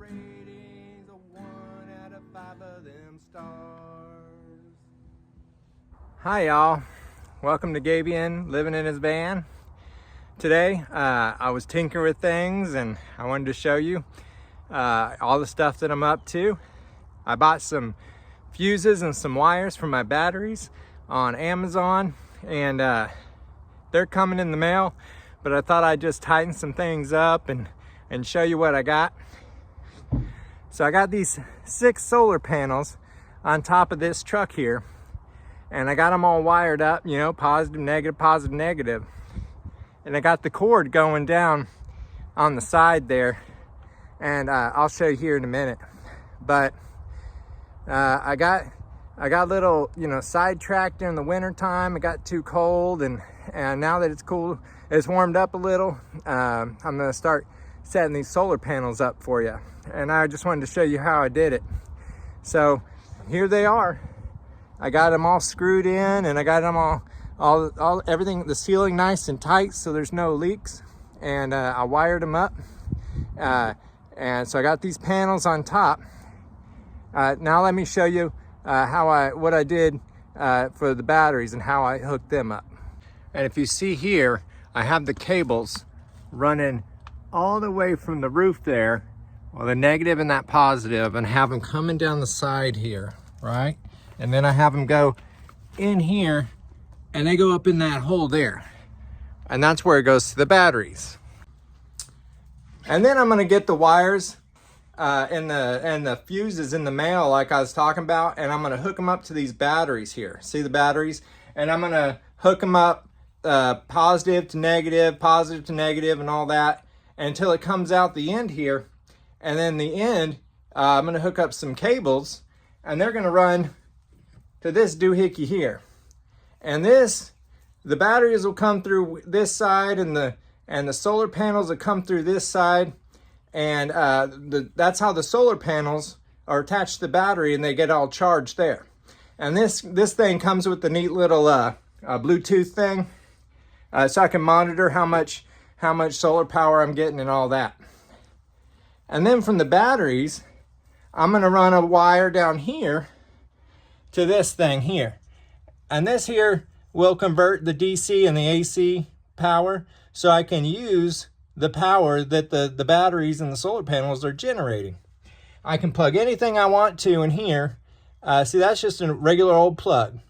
ratings, a 1 out of 5 of them stars. Hi y'all, welcome to Gabian living in his van. Today I was tinkering with things and I wanted to show you all the stuff that I'm up to. I bought some fuses and some wires for my batteries on Amazon, and they're coming in the mail, but I thought I'd just tighten some things up and show you what I got. So I got these 6 solar panels on top of this truck here, and I got them all wired up, you know, positive, negative. And I got the cord going down on the side there, and I'll show you here in a minute. But I got a little, you know, sidetracked during the winter time. It got too cold, and now that it's cool, it's warmed up a little. I'm gonna start setting these solar panels up for you, and I just wanted to show you how I did it. So here they are. I got them all screwed in, and I got them all everything, the ceiling nice and tight so there's no leaks, and I wired them up, and so I got these panels on top. Now let me show you what I did for the batteries and how I hooked them up. And if you see here, I have the cables running all the way from the roof there, well, the negative and that positive, and have them coming down the side here, right? And then I have them go in here, and they go up in that hole there, and that's where it goes to the batteries. And then I'm going to get the wires and the fuses in the mail like I was talking about, and I'm going to hook them up to these batteries here. See the batteries? And I'm going to hook them up positive to negative, and all that until it comes out the end here. And then the end, I'm going to hook up some cables, and they're going to run to this doohickey here. And the batteries will come through this side, and the solar panels will come through this side, and that's how the solar panels are attached to the battery, and they get all charged there. And this thing comes with the neat little Bluetooth thing, so I can monitor how much solar power I'm getting and all that. And then from the batteries, I'm going to run a wire down here to this thing here. And this here will convert the DC and the AC power, so I can use the power that the batteries and the solar panels are generating. I can plug anything I want to in here. See, that's just a regular old plug.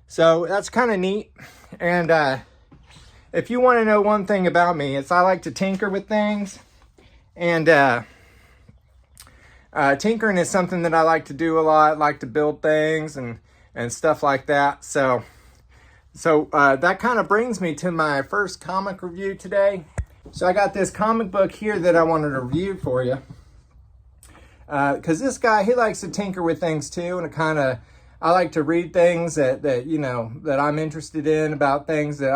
So that's kind of neat. And if you want to know one thing about me, it's I like to tinker with things. And tinkering is something that I like to do a lot. I like to build things and stuff like that. So that kind of brings me to my first comic review today. So I got this comic book here that I wanted to review for you. Because this guy, he likes to tinker with things too. And I like to read things that you know, that I'm interested in, about things that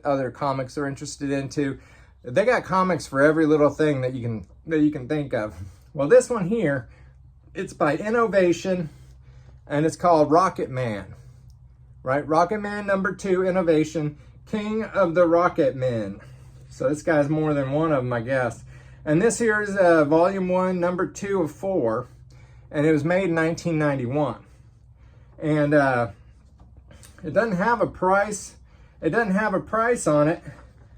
other comics are interested in too. They got comics for every little thing that you can think of. Well, this one here, it's by Innovation, and it's called Rocket Man, right? Rocket Man #2, Innovation, King of the Rocket Men. So this guy's more than one of them, I guess. And this here is Volume 1, #2 of 4, and it was made in 1991. And it doesn't have a price. It doesn't have a price on it.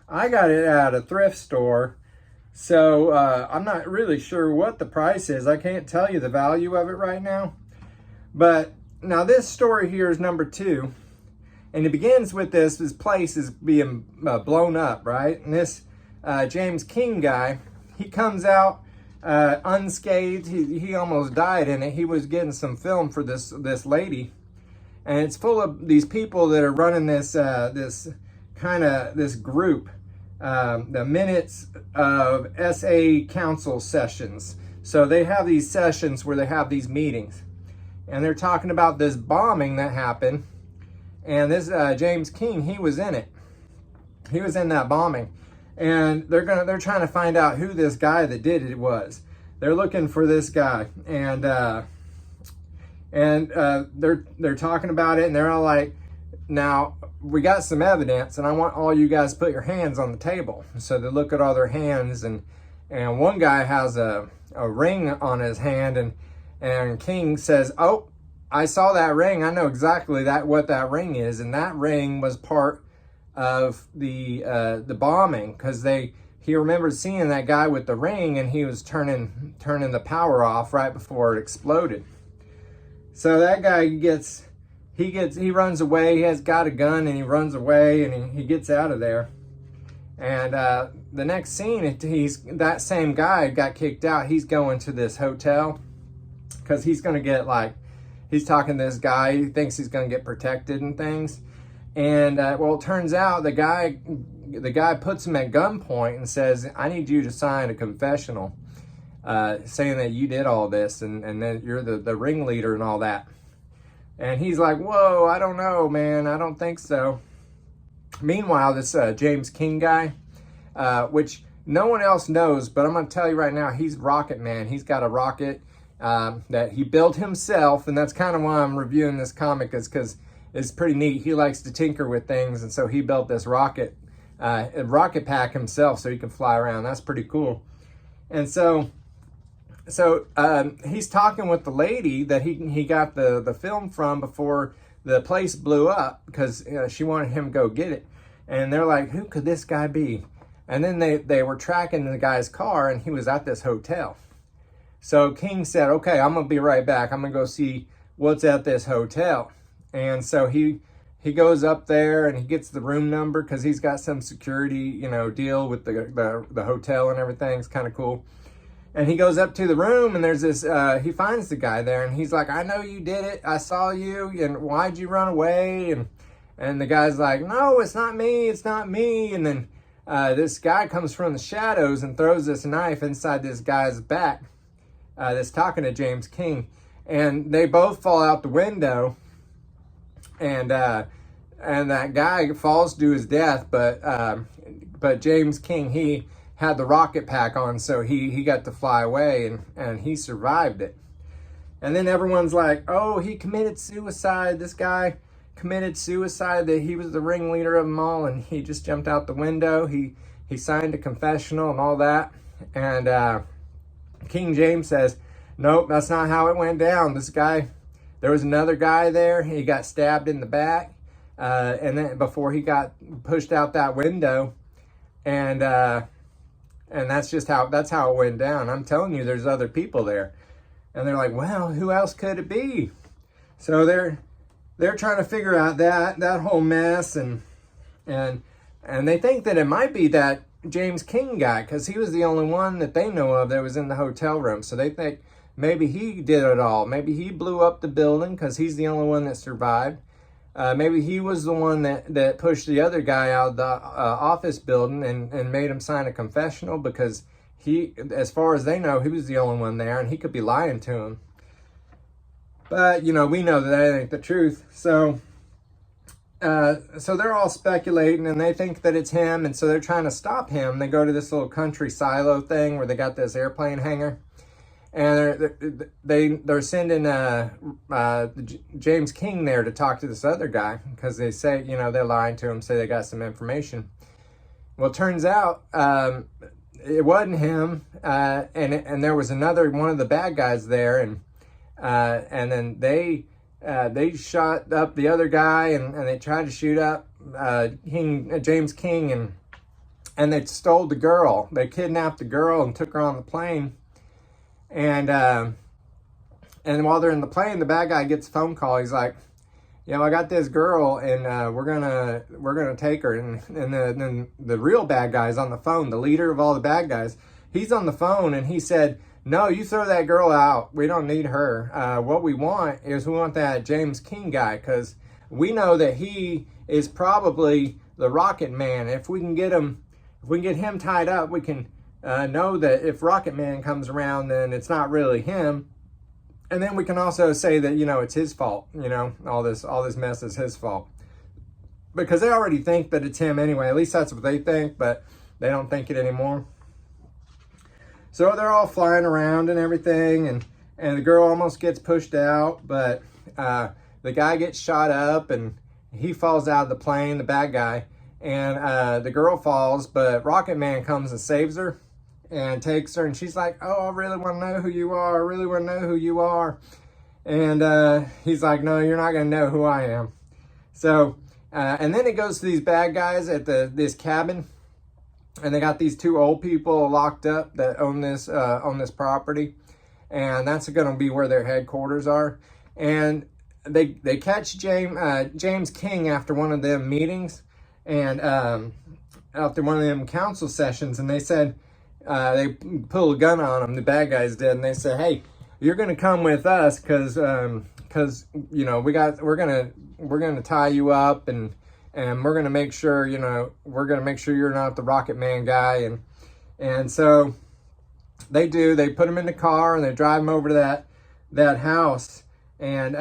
I got it at a thrift store. So I'm not really sure what the price is. I can't tell you the value of it right now. But now this story here is #2. And it begins with this place is being blown up, right? And this James King guy, he comes out unscathed. He almost died in it. He was getting some film for this lady. And it's full of these people that are running this group. The Minutes of SA Council Sessions. So they have these sessions where they have these meetings, and they're talking about this bombing that happened. And this James King, he was in it. He was in that bombing, and they're trying to find out who this guy that did it was. They're looking for this guy, and they're talking about it, and they're all like, now we got some evidence, and I want all you guys to put your hands on the table. So they look at all their hands, and one guy has a a ring on his hand, and King says, "Oh, I saw that ring. I know exactly what that ring is." And that ring was part of the bombing, because he remembered seeing that guy with the ring, and he was turning the power off right before it exploded. So that guy he runs away. He has got a gun, and he runs away, and he gets out of there. And the next scene, that same guy got kicked out. He's going to this hotel because he's going to get, like, he's talking to this guy. He thinks he's going to get protected and things. And well, it turns out the guy puts him at gunpoint and says, "I need you to sign a confessional saying that you did all this, and that you're the ringleader and all that." And he's like, "Whoa, I don't know, man. I don't think so." Meanwhile, this James King guy, which no one else knows, but I'm going to tell you right now, he's Rocket Man. He's got a rocket that he built himself, and that's kind of why I'm reviewing this comic, is because it's pretty neat. He likes to tinker with things, and so he built this rocket pack himself so he can fly around. That's pretty cool. And so he's talking with the lady that he got the film from before the place blew up, because she wanted him to go get it. And they're like, "Who could this guy be?" And then they were tracking the guy's car, and he was at this hotel. So King said, "Okay, I'm going to be right back. I'm going to go see what's at this hotel." And so he goes up there, and he gets the room number, because he's got some security, deal with the hotel and everything. It's kind of cool. And he goes up to the room, and there's this, he finds the guy there, and he's like, "I know you did it. I saw you. And why'd you run away?" And the guy's like, "No, it's not me. It's not me." And then this guy comes from the shadows and throws this knife inside this guy's back that's talking to James King. And they both fall out the window. And that guy falls to his death, but James King, he had the rocket pack on, so he got to fly away, and he survived it. And then everyone's like, "Oh, he committed suicide. This guy committed suicide, that he was the ringleader of them all, and he just jumped out the window. He signed a confessional and all that." And King James says, "Nope, that's not how it went down. There was another guy there. He got stabbed in the back, and then before he got pushed out that window, and that's how it went down. I'm telling you, there's other people there." And they're like, "Well, who else could it be?" So they're trying to figure out that whole mess, and they think that it might be that James King guy, because he was the only one that they know of that was in the hotel room. So they think maybe he did it all. Maybe he blew up the building, because he's the only one that survived. Maybe he was the one that pushed the other guy out of the office building and made him sign a confessional, because he, as far as they know, he was the only one there, and he could be lying to him. But, we know that ain't the truth. So they're all speculating, and they think that it's him, and so they're trying to stop him. They go to this little country silo thing where they got this airplane hangar. And they're sending James King there to talk to this other guy, because they say, they're lying to him, say they got some information. Well, it turns out it wasn't him, and there was another one of the bad guys there, and then they shot up the other guy, and they tried to shoot up James King, and they stole the girl. They kidnapped the girl and took her on the plane. And while they're in the plane, the bad guy gets a phone call. He's like, "I got this girl, and we're gonna take her." And then the real bad guy's on the phone, the leader of all the bad guys. He's on the phone, and he said, "No, you throw that girl out. We don't need her. What we want that James King guy, because we know that he is probably the Rocket Man. If we can get him tied up, we can know that if Rocket Man comes around, then it's not really him. And then we can also say that, it's his fault. All this mess is his fault." Because they already think that it's him anyway. At least that's what they think, but they don't think it anymore. So they're all flying around and everything, and the girl almost gets pushed out, but the guy gets shot up, and he falls out of the plane, the bad guy, and the girl falls, but Rocket Man comes and saves her. and takes her, and she's like, oh, I really want to know who you are. I really want to know who you are. And he's like, no, you're not going to know who I am. So, and then it goes to these bad guys at this cabin, and they got these two old people locked up that own this property, and that's going to be where their headquarters are. And they catch James King after one of them meetings, and after one of them council sessions, and they said they pulled a gun on him. The bad guys did, and they said, hey, you're going to come with us because you know we're gonna tie you up, and we're gonna make sure you're not the Rocket Man guy, and so they do. They put him in the car and they drive him over to that house, and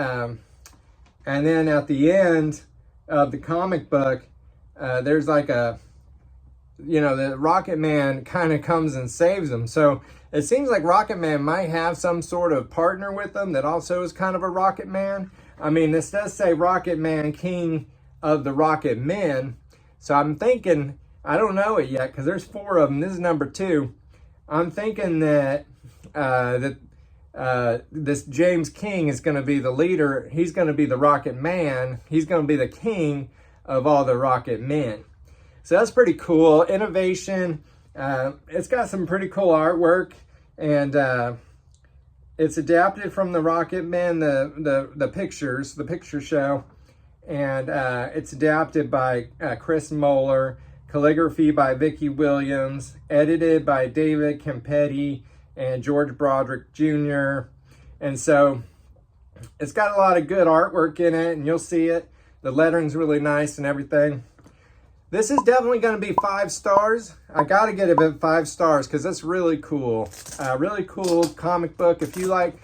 then at the end of the comic book, there's like the Rocket Man kind of comes and saves them. So it seems like Rocket Man might have some sort of partner with them that also is kind of a Rocket Man. I mean, this does say Rocket Man, King of the Rocket Men. So I'm thinking, I don't know it yet because there's 4 of them. This is number 2. I'm thinking that this James King is going to be the leader. He's going to be the Rocket Man. He's going to be the king of all the Rocket Men. So that's pretty cool. Innovation. It's got some pretty cool artwork, and it's adapted from the Rocket Men, the picture show, and it's adapted by Chris Moeller, calligraphy by Vicki Williams, edited by David Campetti and George Broderick Jr. And so it's got a lot of good artwork in it, and you'll see it. The lettering's really nice and everything. This is definitely going to be 5 stars. I got to get it at 5 stars because it's really cool. Really cool comic book. If you like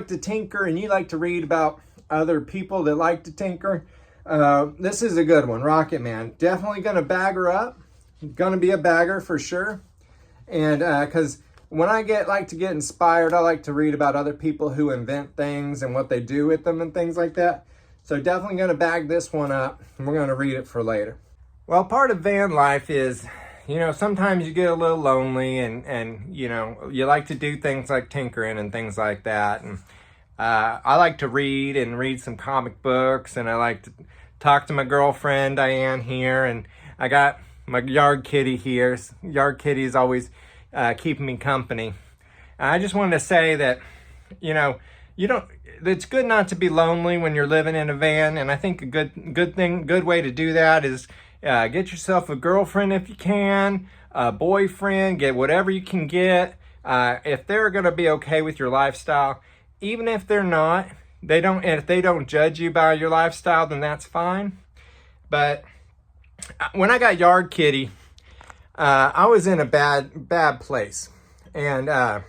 to tinker and you like to read about other people that like to tinker, this is a good one. Rocket Man. Definitely going to bag her up. Going to be a bagger for sure. And because when I like to get inspired, I like to read about other people who invent things and what they do with them and things like that. So definitely going to bag this one up, and we're going to read it for later. Well, part of van life is, sometimes you get a little lonely, and you like to do things like tinkering and things like that. And I like to read some comic books, and I like to talk to my girlfriend, Diane, here, and I got my yard kitty here. Yard kitty is always keeping me company. I just wanted to say that, it's good not to be lonely when you're living in a van, and I think a good way to do that is get yourself a girlfriend if you can, a boyfriend, get whatever you can get. If they're going to be okay with your lifestyle, even if they're not, if they don't judge you by your lifestyle, then that's fine. But when I got Yard Kitty, I was in a bad place. And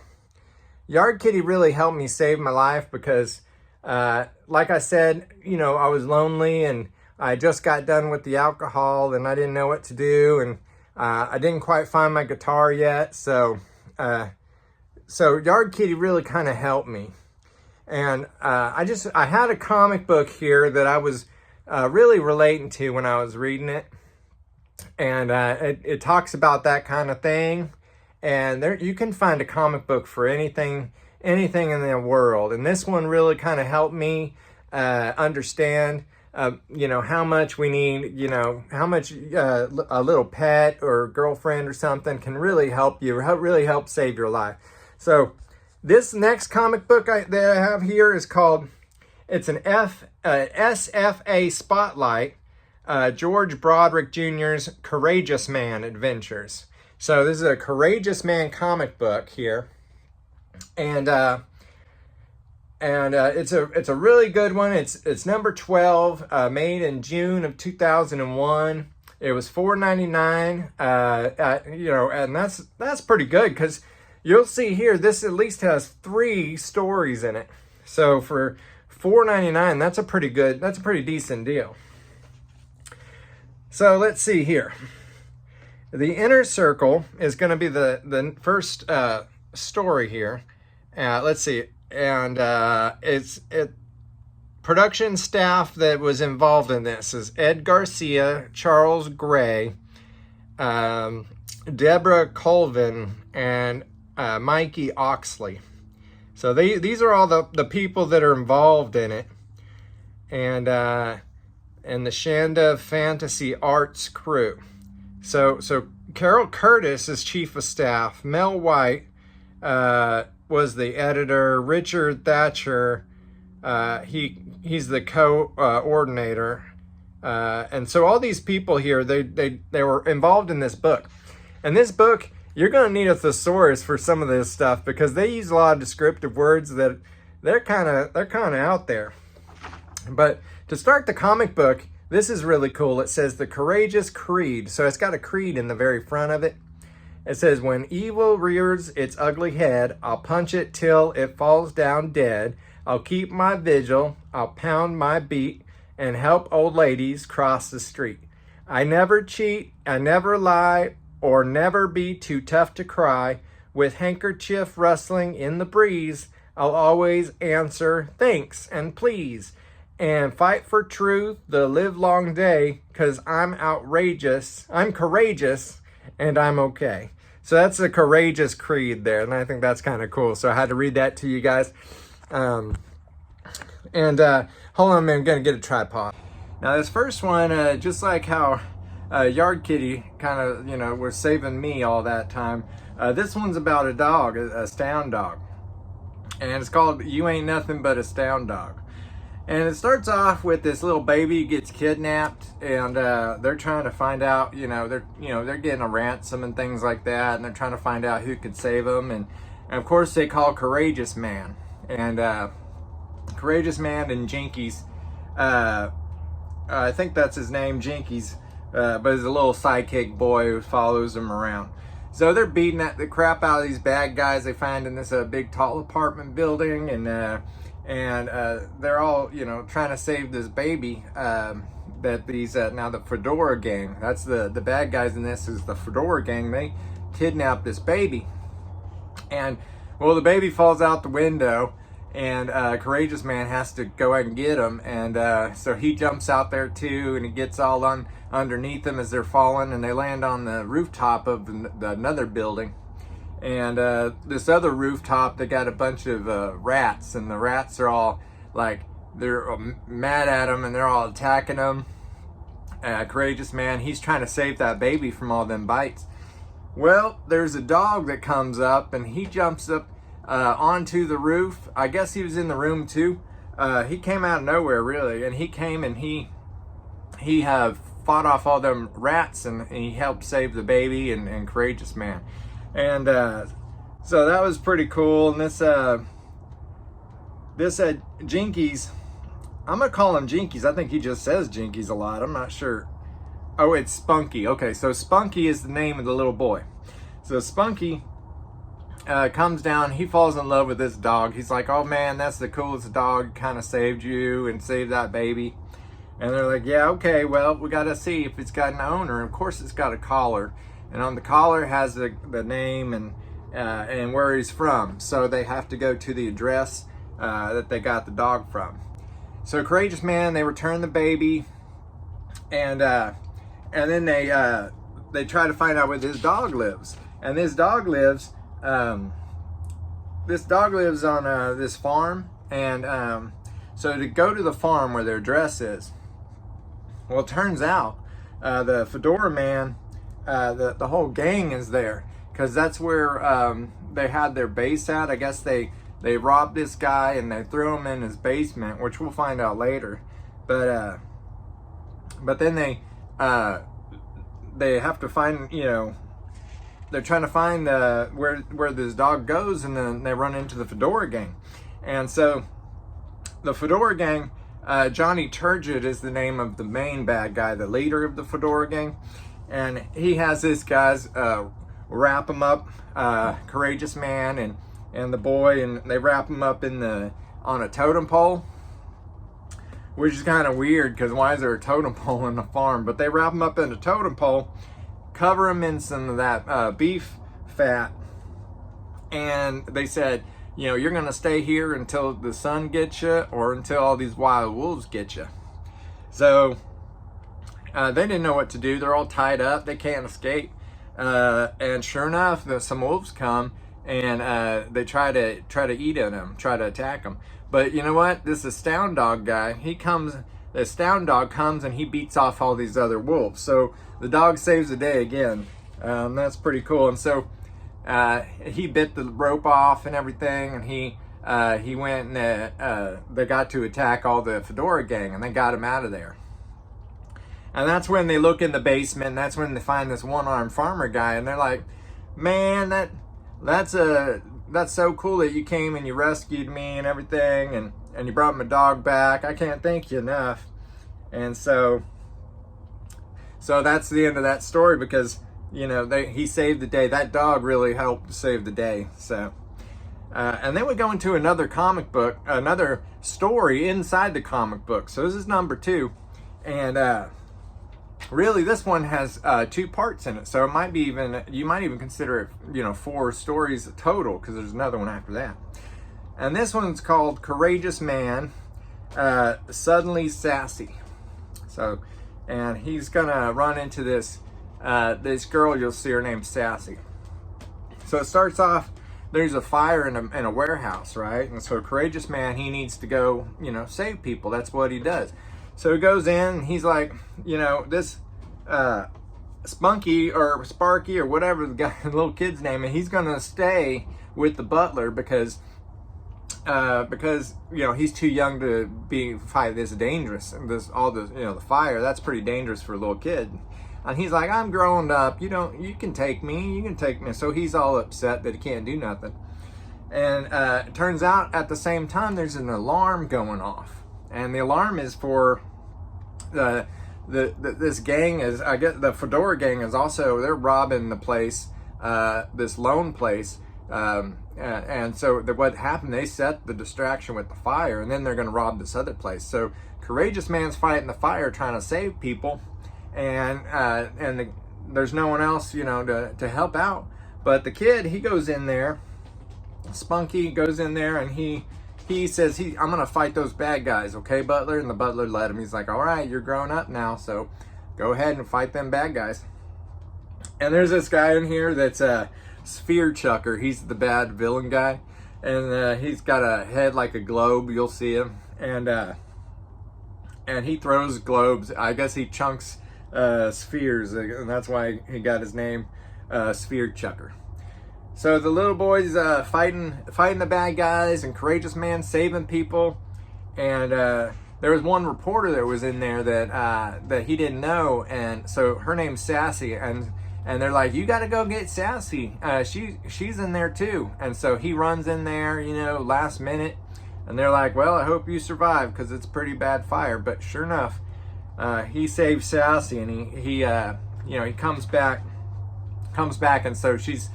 Yard Kitty really helped me save my life because, like I said, I was lonely, and I just got done with the alcohol, and I didn't know what to do, and I didn't quite find my guitar yet. So Yard Kitty really kind of helped me. And I had a comic book here that I was really relating to when I was reading it. And it talks about that kind of thing. And you can find a comic book for anything in the world. And this one really kind of helped me understand how much we need, how much a little pet or girlfriend or something can really help you, really help save your life. So this next comic book that I have here is called, it's an SFA Spotlight, George Broderick Jr.'s Courageous Man Adventures. So this is a Courageous Man comic book here. And it's a really good one. It's number 12, made in June of 2001. It was $4.99. And that's pretty good because you'll see here this at least has 3 stories in it. So for $4.99, that's a pretty decent deal. So let's see here. The Inner Circle is going to be the first story here. Let's see. And production staff that was involved in this is Ed Garcia, Charles Gray, Deborah Colvin, and Mikey Oxley. So these are all the people that are involved in it. And the Shanda Fantasy Arts crew. So Carol Curtis is chief of staff. Mel White was the editor. Richard Thatcher, he's the coordinator. And so all these people here, they were involved in this book. And this book, you're going to need a thesaurus for some of this stuff because they use a lot of descriptive words that they're kind of out there. But to start the comic book, this is really cool. It says the Courageous Creed. So it's got a creed in the very front of it. It says, when evil rears its ugly head, I'll punch it till it falls down dead. I'll keep my vigil, I'll pound my beat, and help old ladies cross the street. I never cheat, I never lie, or never be too tough to cry. With handkerchief rustling in the breeze, I'll always answer thanks and please. And fight for truth the livelong day, 'cause I'm outrageous, I'm courageous, and I'm okay. So that's the Courageous Creed there, and I think that's kind of cool. So I had to read that to you guys. Hold on a minute, I'm gonna get a tripod. Now this first one, just like how Yard Kitty kind of, was saving me all that time, this one's about a dog, a Stound dog. And it's called You Ain't Nothing But a Stound Dog. And it starts off with this little baby gets kidnapped, and they're trying to find out, they're getting a ransom and things like that, and they're trying to find out who could save them. And of course they call Courageous Man, and Courageous Man and Jinkies, I think that's his name, Jinkies, but he's a little sidekick boy who follows him around. So they're beating the crap out of these bad guys they find in this big tall apartment building, and they're all, trying to save this baby that these, now the Fedora Gang, that's the bad guys in this is the Fedora Gang. They kidnap this baby. And, well, the baby falls out the window, and Courageous Man has to go out and get him. And so he jumps out there too, and he gets all underneath them as they're falling, and they land on the rooftop of another building. And this other rooftop, they got a bunch of rats, and the rats are all like, they're mad at them, and they're all attacking them. Courageous Man, he's trying to save that baby from all them bites. Well, there's a dog that comes up, and he jumps up onto the roof. I guess he was in the room too. He came out of nowhere, really, and he came and he fought off all them rats, and he helped save the baby and Courageous Man. And so that was pretty cool. And this Jinkies, I'm gonna call him Jinkies. I think he just says Jinkies a lot. I'm not sure. Oh, it's Spunky. Okay, so Spunky is the name of the little boy. So Spunky comes down. He falls in love with this dog. He's like, oh man, that's the coolest dog. Kind of saved you and saved that baby. And they're like, yeah, okay, well, we got to see if it's got an owner. Of course, it's got a collar. And on the collar has the name and where he's from. So they have to go to the address that they got the dog from. So Courageous Man, they return the baby, and then they try to find out where this dog lives. And this dog lives on this farm. And so to go to the farm where their address is, well, it turns out the Fedora Man, the whole gang is there, because that's where they had their base at. I guess they robbed this guy and they threw him in his basement, which we'll find out later. But then they have to find, they're trying to find where this dog goes, and then they run into the Fedora Gang. And so the Fedora Gang, Johnny Turgid is the name of the main bad guy, the leader of the Fedora Gang. And he has this guy's wrap him up, Courageous Man and the boy, and they wrap him up on a totem pole, which is kind of weird, because why is there a totem pole on the farm? But they wrap him up in a totem pole, cover him in some of that beef fat, and they said, you're going to stay here until the sun gets you, or until all these wild wolves get you. So they didn't know what to do. They're all tied up. They can't escape. And sure enough, some wolves come and they try to eat at him, try to attack him. But you know what? This astound dog guy, the astound dog comes and he beats off all these other wolves. So the dog saves the day again. That's pretty cool. And so he bit the rope off and everything, and he went and they got to attack all the Fedora gang, and they got him out of there. And that's when they look in the basement, and that's when they find this one-armed farmer guy, and they're like, man, that's so cool that you came and you rescued me and everything, and you brought my dog back. I can't thank you enough. And so that's the end of that story, because you know he saved the day. That dog really helped save the day. So and then we go into another comic book, another story inside the comic book. So this is number 2, and really this one has 2 parts in it. So it might be you might even consider it, you know, 4 stories total, because there's another one after that. And this one's called Courageous Man, Suddenly Sassy. So, and he's gonna run into this girl, you'll see her named Sassy. So it starts off, there's a fire in a warehouse, right? And so Courageous Man, he needs to go, you know, save people. That's what he does. So he goes in, and he's like, you know, this Spunky or Sparky or whatever the little kid's name, and he's gonna stay with the butler because you know he's too young to fight this dangerous, and the fire, that's pretty dangerous for a little kid. And he's like, I'm grown up, you can take me. So he's all upset that he can't do nothing. And it turns out at the same time there's an alarm going off, and the alarm is for this gang is, I guess the Fedora gang is also, they're robbing the place, this lone place. And so what happened, they set the distraction with the fire, and then they're going to rob this other place. So Courageous Man's fighting the fire, trying to save people, and there's no one else, you know, to help out. But the kid, he goes in there, Spunky goes in there, and he says, I'm going to fight those bad guys, okay, Butler? And the butler let him. He's like, all right, you're grown up now, so go ahead and fight them bad guys. And there's this guy in here that's Sphere Chucker. He's the bad villain guy, and he's got a head like a globe. You'll see him, and he throws globes. I guess he chunks spheres, and that's why he got his name, Sphere Chucker. So the little boys fighting the bad guys, and Courageous Man saving people. And there was one reporter that was in there that he didn't know, and so her name's Sassy, and they're like, you got to go get Sassy. She's in there too. And so he runs in there, you know, last minute, and they're like, well, I hope you survive, because it's a pretty bad fire. But sure enough, he saves Sassy, and he you know, he comes back, and so she's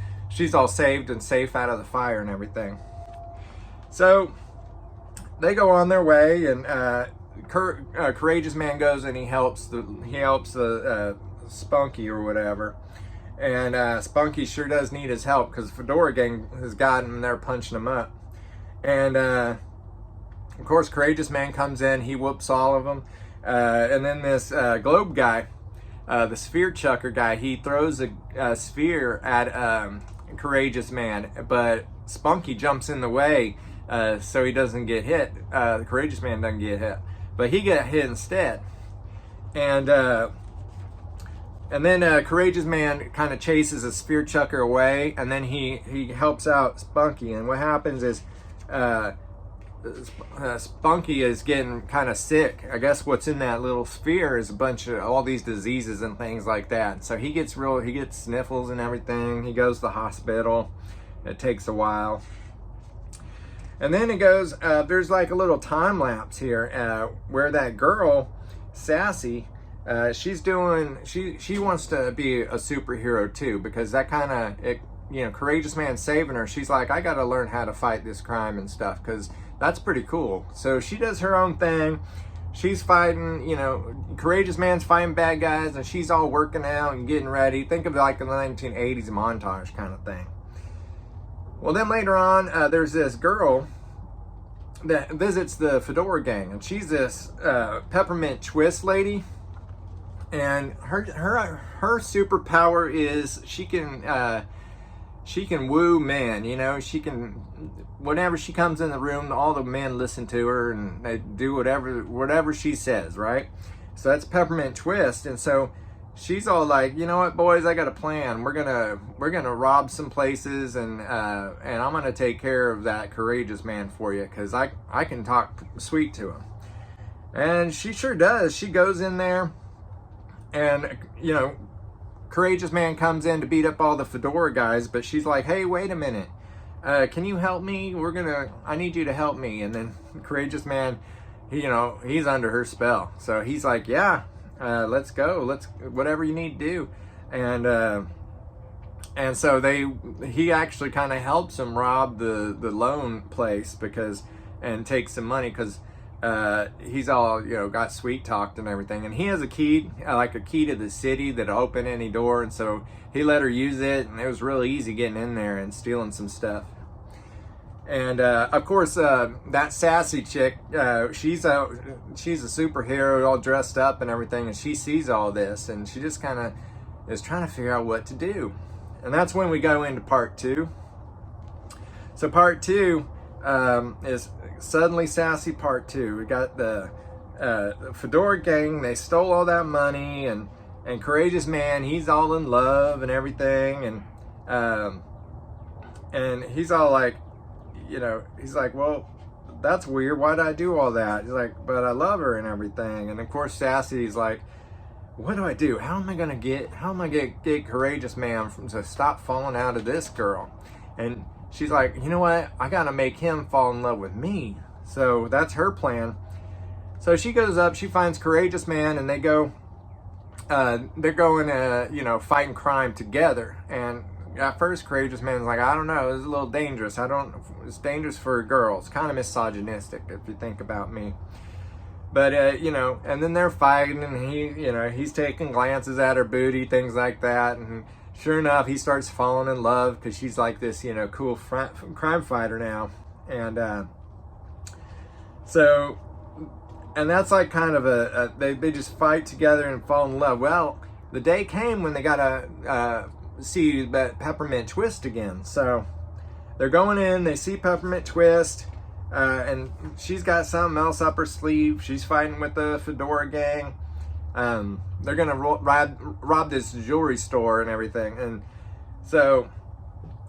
all saved and safe out of the fire and everything. So they go on their way, and Courageous Man goes and he helps the Spunky or whatever. And Spunky sure does need his help, because Fedora gang has got him and they're punching him up. And of course, Courageous Man comes in, he whoops all of them. And then this globe guy, the Sphere Chucker guy, he throws a sphere at Courageous Man, but Spunky jumps in the way, so he doesn't get hit. The Courageous Man doesn't get hit, but he got hit instead. And then Courageous Man kind of chases a Sphere Chucker away, and then he helps out Spunky. And what happens is Spunky is getting kind of sick. I guess what's in that little sphere is a bunch of all these diseases and things like that. So he gets sniffles and everything. He goes to the hospital. It takes a while. And then it goes, there's like a little time lapse here where that girl, Sassy, she wants to be a superhero too, because that kind of, you know, Courageous Man saving her. She's like, I got to learn how to fight this crime and stuff, because that's pretty cool. So she does her own thing. She's fighting, you know, Courageous Man's fighting bad guys, and she's all working out and getting ready. Think of it like a 1980s montage kind of thing. Well, then later on, there's this girl that visits the Fedora gang, and she's this peppermint twist lady. And her superpower is she can woo men. You know, she can, whenever she comes in the room, all the men listen to her and they do whatever she says, right? So that's Peppermint Twist. And so she's all like, you know what, boys, I got a plan. We're gonna rob some places, and I'm gonna take care of that courageous man for you, because I can talk sweet to him. And she sure does. She goes in there, and you know, courageous man comes in to beat up all the fedora guys, but she's like, hey, wait a minute, can you help me? I need you to help me. And then courageous man, he's under her spell, so he's like, yeah, let's go, whatever you need to do. And so he actually kind of helps him rob the loan place, and take some money, because he's all, got sweet talked and everything, and he has a key, like a key to the city that'll open any door, and so he let her use it, and it was really easy getting in there and stealing some stuff. And of course, that sassy chick, she's a superhero, all dressed up and everything, and she sees all this, and she just kind of is trying to figure out what to do. And that's when we go into part 2. So part 2 is Suddenly Sassy Part 2. We got the Fedora gang. They stole all that money, and courageous man, he's all in love and everything, and he's all like, he's like, well, that's weird. Why did I do all that? He's like, but I love her and everything. And of course, Sassy's like, what do I do? How am I gonna get courageous man to stop falling out of this girl? And she's like, you know what? I gotta make him fall in love with me. So that's her plan. So she goes up, she finds courageous man, and they're going fighting crime together. And at first, courageous man's like, I don't know, it's a little dangerous. It's dangerous for girls. Kind of misogynistic if you think about me. But and then they're fighting, and he's taking glances at her booty, things like that, and sure enough, he starts falling in love, because she's like this, cool crime fighter now. And and that's like kind of they just fight together and fall in love. Well, the day came when they gotta see that Peppermint Twist again. So they're going in, they see Peppermint Twist, and she's got something else up her sleeve. She's fighting with the Fedora gang. They're gonna rob this jewelry store and everything. And so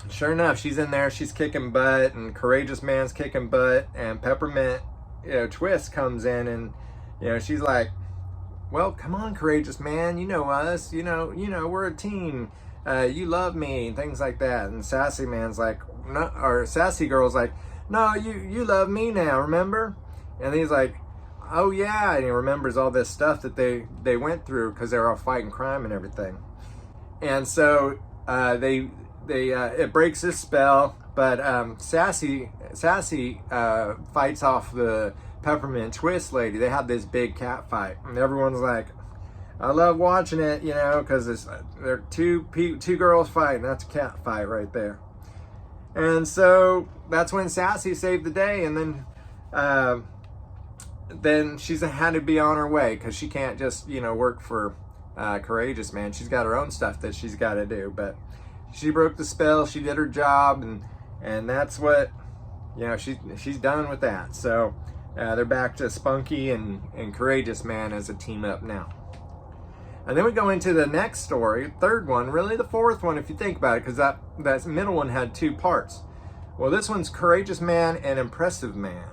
sure enough, she's in there, she's kicking butt, and courageous man's kicking butt, and Peppermint Twist comes in, and she's like, well, come on, courageous man, you know us, we're a team, you love me, and things like that. And sassy man's like, no, or sassy girl's like, no, you love me now, remember? And he's like, oh yeah, and he remembers all this stuff that they went through, because they were all fighting crime and everything. And so it breaks his spell, but Sassy fights off the Peppermint Twist lady. They have this big cat fight, and everyone's like, I love watching it, because they're two girls fighting. That's a cat fight right there. And so that's when Sassy saved the day, and then she's had to be on her way, because she can't just work for courageous man. She's got her own stuff that she's got to do. But she broke the spell, she did her job, and that's what she's done with that. So they're back to Spunky and courageous man as a team up now. And then we go into the next story, third one, really the fourth one if you think about it, because that middle one had 2 parts. Well, this one's Courageous Man and Impressive Man.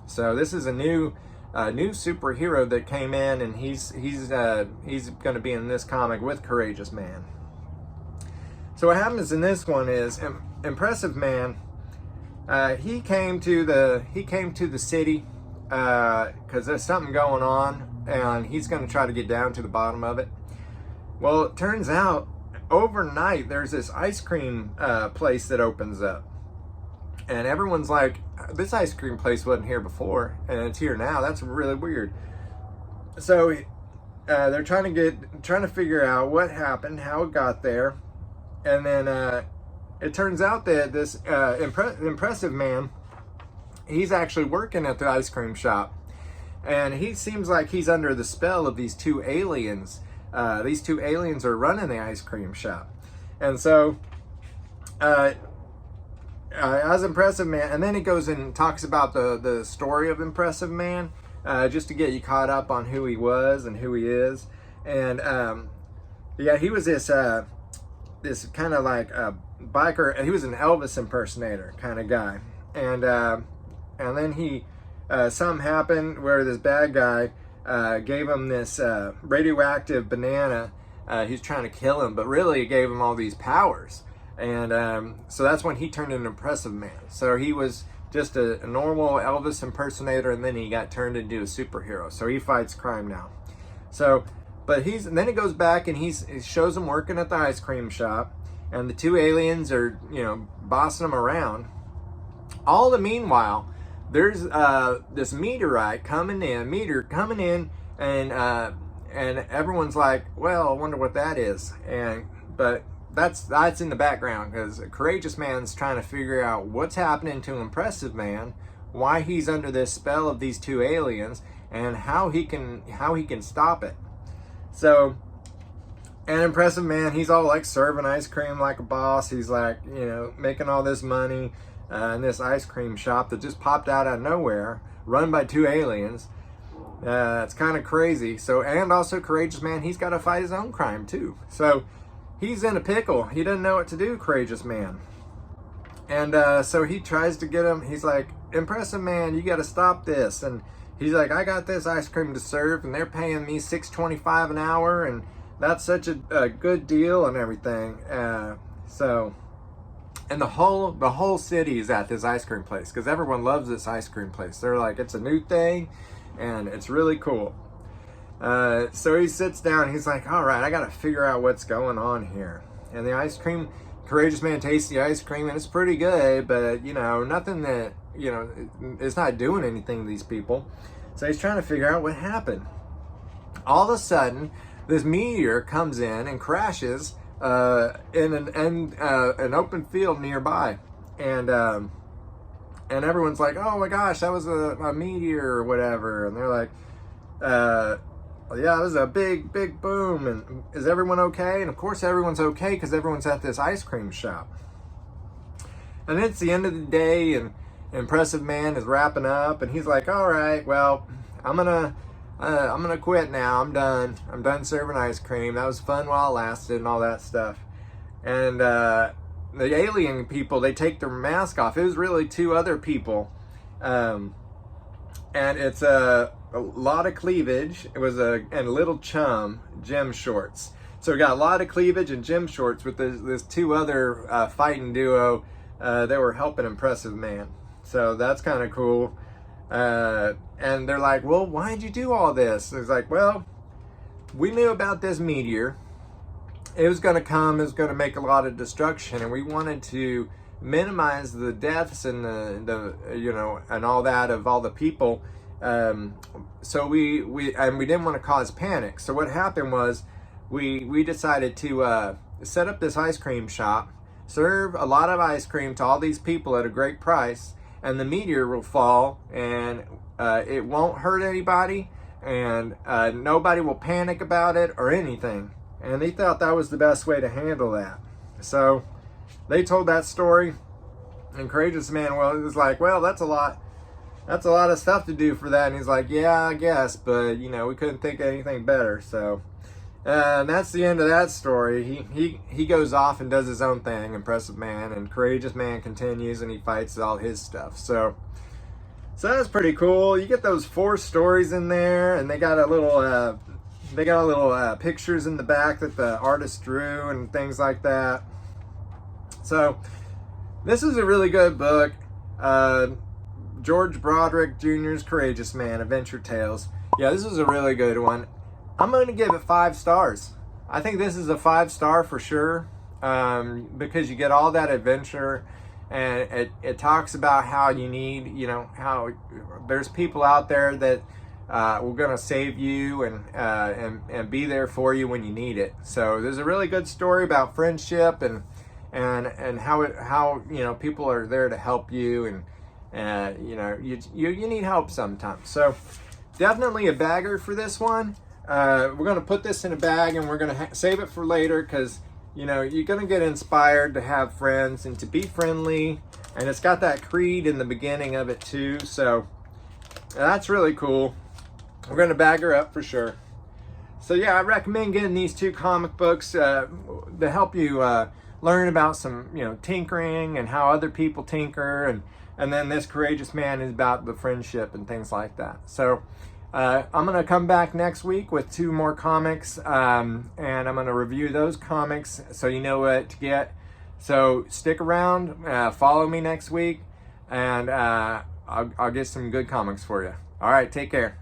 So this is a new superhero that came in, and he's going to be in this comic with Courageous Man. So what happens in this one is Impressive Man. He came to the city because there's something going on, and he's going to try to get down to the bottom of it. Well, it turns out overnight there's this ice cream place that opens up, and everyone's like, this ice cream place wasn't here before, and it's here now. That's really weird. So they're trying to figure out what happened, how it got there, and then it turns out that this impressive man, he's actually working at the ice cream shop, and he seems like he's under the spell of these 2 aliens these two aliens are running the ice cream shop. And so as Impressive Man, and then he goes and talks about the story of Impressive Man, just to get you caught up on who he was and who he is. And yeah, he was this kind of like a biker. He was an Elvis impersonator kind of guy. And then he something happened where this bad guy gave him this radioactive banana. He's trying to kill him, but really it gave him all these powers. And so that's when he turned into an Impressive Man. So he was just a normal Elvis impersonator, and then he got turned into a superhero. So he fights crime now. So, but and then he goes back and he shows him working at the ice cream shop, and the two aliens are, you know, bossing him around. All the meanwhile, there's this meteorite coming in, and everyone's like, well, I wonder what that is. But that's in the background, because Courageous Man's trying to figure out what's happening to Impressive Man, why he's under this spell of these two aliens, and how he can stop it. So, and Impressive Man, he's all like serving ice cream like a boss. He's like, you know, making all this money in this ice cream shop that just popped out of nowhere, run by two aliens. It's kind of crazy. So, and also Courageous Man, he's got to fight his own crime too. So he's in a pickle. He doesn't know what to do, Courageous Man. And so he tries to get him. He's like, Impressive Man, you got to stop this. And he's like, I got this ice cream to serve, and they're paying me $6.25 an hour, and that's such a good deal and everything. And the whole city is at this ice cream place, because everyone loves this ice cream place. They're like, it's a new thing, and it's really cool. So he sits down. He's like, all right, I got to figure out what's going on here. And the ice cream, Courageous Man tastes the ice cream, and it's pretty good, but, you know, nothing that, you know, it's not doing anything to these people. So he's trying to figure out what happened. All of a sudden, this meteor comes in and crashes in an open field nearby. And everyone's like, oh my gosh, that was a meteor or whatever. And they're like, yeah, it was a big boom. And is everyone okay? And of course everyone's okay, because everyone's at this ice cream shop. And it's the end of the day, and Impressive Man is wrapping up, and he's like, all right, well, I'm gonna quit now. I'm done serving ice cream. That was fun while it lasted and all that stuff. And the alien people, they take their mask off. It was really two other people. And it's a lot of cleavage. It was and little chum, gym shorts. So we got a lot of cleavage and gym shorts with this two other fighting duo that were helping Impressive Man. So that's kind of cool. And they're like, well, why'd you do all this? And it's like, well, we knew about this meteor. It was going to come. It was going to make a lot of destruction, and we wanted to minimize the deaths and the you know, and all that of all the people. So we didn't want to cause panic. So what happened was we decided to set up this ice cream shop, serve a lot of ice cream to all these people at a great price, and the meteor will fall, and it won't hurt anybody, and nobody will panic about it or anything. And they thought that was the best way to handle that. So they told that story, and Courageous Man, well, it was like, well, that's a lot of stuff to do for that. And he's like, yeah, I guess, but you know, we couldn't think of anything better. So and that's the end of that story. He goes off and does his own thing, Impressive Man, and Courageous Man continues, and he fights all his stuff. So that's pretty cool. You get those 4 stories in there, and they got a little pictures in the back that the artist drew and things like that. So this is a really good book. George Broderick Jr.'s Courageous Man, Adventure Tales. Yeah, this is a really good one. I'm going to give it 5 stars. I think this is a 5-star for sure, because you get all that adventure, and it talks about how you need, you know, how there's people out there that we're going to save you and be there for you when you need it. So there's a really good story about friendship and how you know, people are there to help you, and you know, you need help sometimes. So definitely a bagger for this one. we're going to put this in a bag and we're going to save it for later because, you know, you're going to get inspired to have friends and to be friendly. And it's got that creed in the beginning of it too. So that's really cool. We're going to bag her up for sure. So yeah, I recommend getting these 2 comic books to help you learn about some, you know, tinkering and how other people tinker. And then this Courageous Man is about the friendship and things like that. So I'm going to come back next week with 2 more comics, and I'm going to review those comics so you know what to get. So stick around, follow me next week, and I'll get some good comics for you. All right, take care.